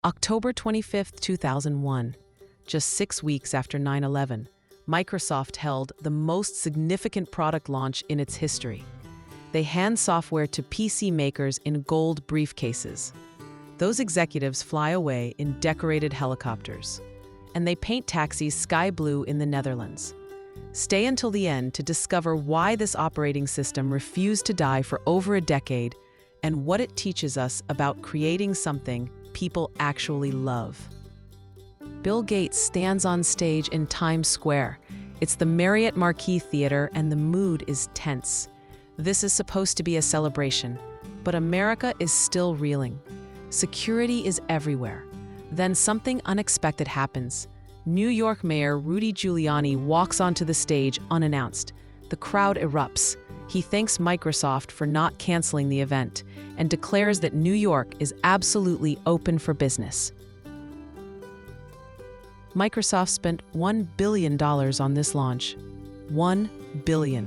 October 25, 2001, just 6 weeks after 9/11, Microsoft held the most significant product launch in its history. They hand software to PC makers in gold briefcases. Those executives fly away in decorated helicopters, and they paint taxis sky blue in the Netherlands. Stay until the end to discover why this operating system refused to die for over a decade and what it teaches us about creating something people actually love. Bill Gates stands on stage in Times Square. It's the Marriott Marquis Theater, and the mood is tense. This is supposed to be a celebration, but America is still reeling. Security is everywhere. Then something unexpected happens. New York Mayor Rudy Giuliani walks onto the stage unannounced. The crowd erupts. He thanks Microsoft for not canceling the event and declares that New York is absolutely open for business. Microsoft spent $1 billion on this launch. $1 billion.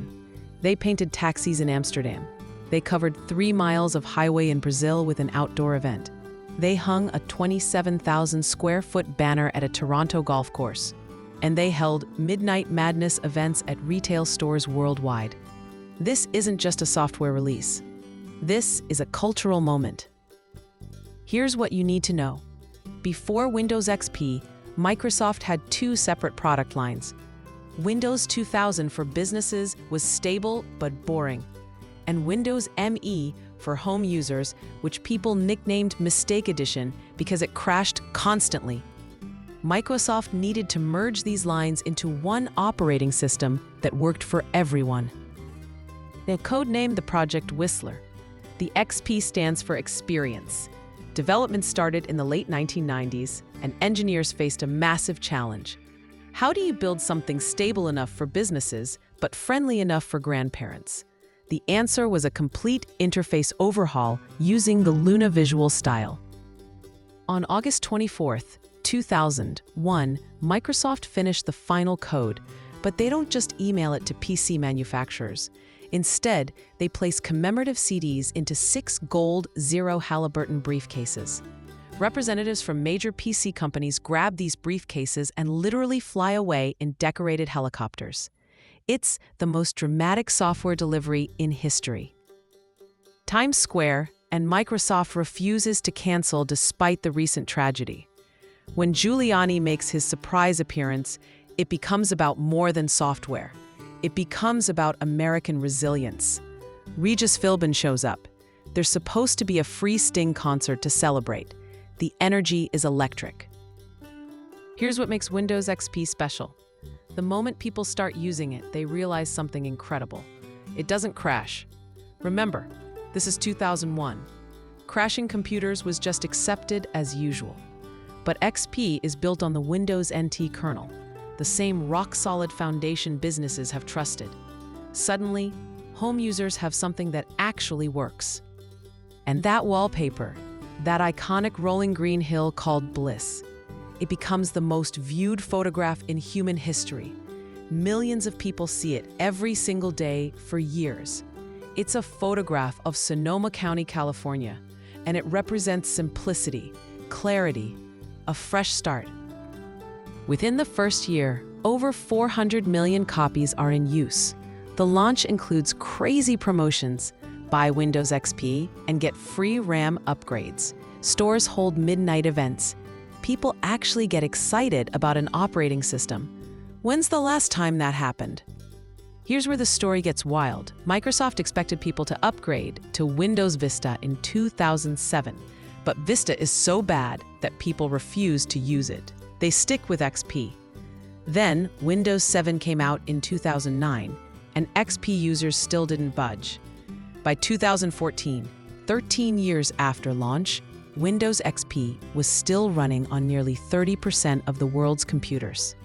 They painted taxis in Amsterdam. They covered 3 miles of highway in Brazil with an outdoor event. They hung a 27,000 square foot banner at a Toronto golf course. And they held Midnight Madness events at retail stores worldwide. This isn't just a software release. This is a cultural moment. Here's what you need to know. Before Windows XP, Microsoft had 2 separate product lines. Windows 2000 for businesses was stable but boring, and Windows ME for home users, which people nicknamed Mistake Edition because it crashed constantly. Microsoft needed to merge these lines into one operating system that worked for everyone. They codenamed the project Whistler. The XP stands for experience. Development started in the late 1990s, and engineers faced a massive challenge. How do you build something stable enough for businesses, but friendly enough for grandparents? The answer was a complete interface overhaul using the Luna visual style. On August 24, 2001, Microsoft finished the final code, but they don't just email it to PC manufacturers. Instead, they place commemorative CDs into 6 gold 0 Halliburton briefcases. Representatives from major PC companies grab these briefcases and literally fly away in decorated helicopters. It's the most dramatic software delivery in history. Times Square, and Microsoft refuses to cancel despite the recent tragedy. When Giuliani makes his surprise appearance, it becomes about more than software. It becomes about American resilience. Regis Philbin shows up. There's supposed to be a free Sting concert to celebrate. The energy is electric. Here's what makes Windows XP special. The moment people start using it, they realize something incredible. It doesn't crash. Remember, this is 2001. Crashing computers was just accepted as usual. But XP is built on the Windows NT kernel, the same rock-solid foundation businesses have trusted. Suddenly, home users have something that actually works. And that wallpaper, that iconic rolling green hill called Bliss, it becomes the most viewed photograph in human history. Millions of people see it every single day for years. It's a photograph of Sonoma County, California, and it represents simplicity, clarity, a fresh start. Within the first year, over 400 million copies are in use. The launch includes crazy promotions. Buy Windows XP and get free RAM upgrades. Stores hold midnight events. People actually get excited about an operating system. When's the last time that happened? Here's where the story gets wild. Microsoft expected people to upgrade to Windows Vista in 2007, but Vista is so bad that people refuse to use it. They stick with XP. Then, Windows 7 came out in 2009, and XP users still didn't budge. By 2014, 13 years after launch, Windows XP was still running on nearly 30% of the world's computers.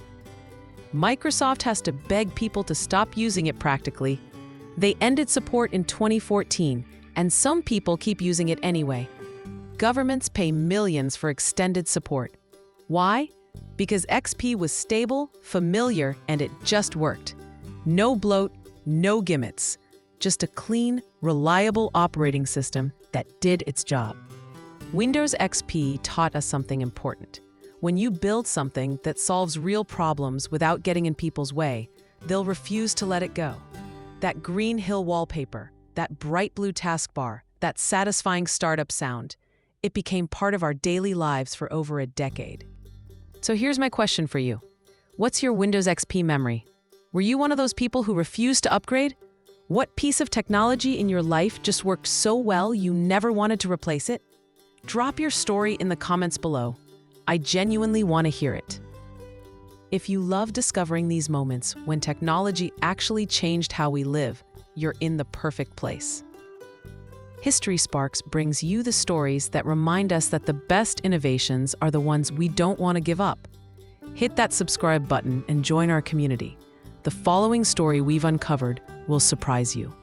Microsoft has to beg people to stop using it practically. They ended support in 2014, and some people keep using it anyway. Governments pay millions for extended support. Why? Because XP was stable, familiar, and it just worked. No bloat, no gimmicks. Just a clean, reliable operating system that did its job. Windows XP taught us something important. When you build something that solves real problems without getting in people's way, they'll refuse to let it go. That green hill wallpaper, that bright blue taskbar, that satisfying startup sound, it became part of our daily lives for over a decade. So here's my question for you. What's your Windows XP memory? Were you one of those people who refused to upgrade? What piece of technology in your life just worked so well you never wanted to replace it? Drop your story in the comments below. I genuinely want to hear it. If you love discovering these moments when technology actually changed how we live, you're in the perfect place. History Sparks brings you the stories that remind us that the best innovations are the ones we don't want to give up. Hit that subscribe button and join our community. The following story we've uncovered will surprise you.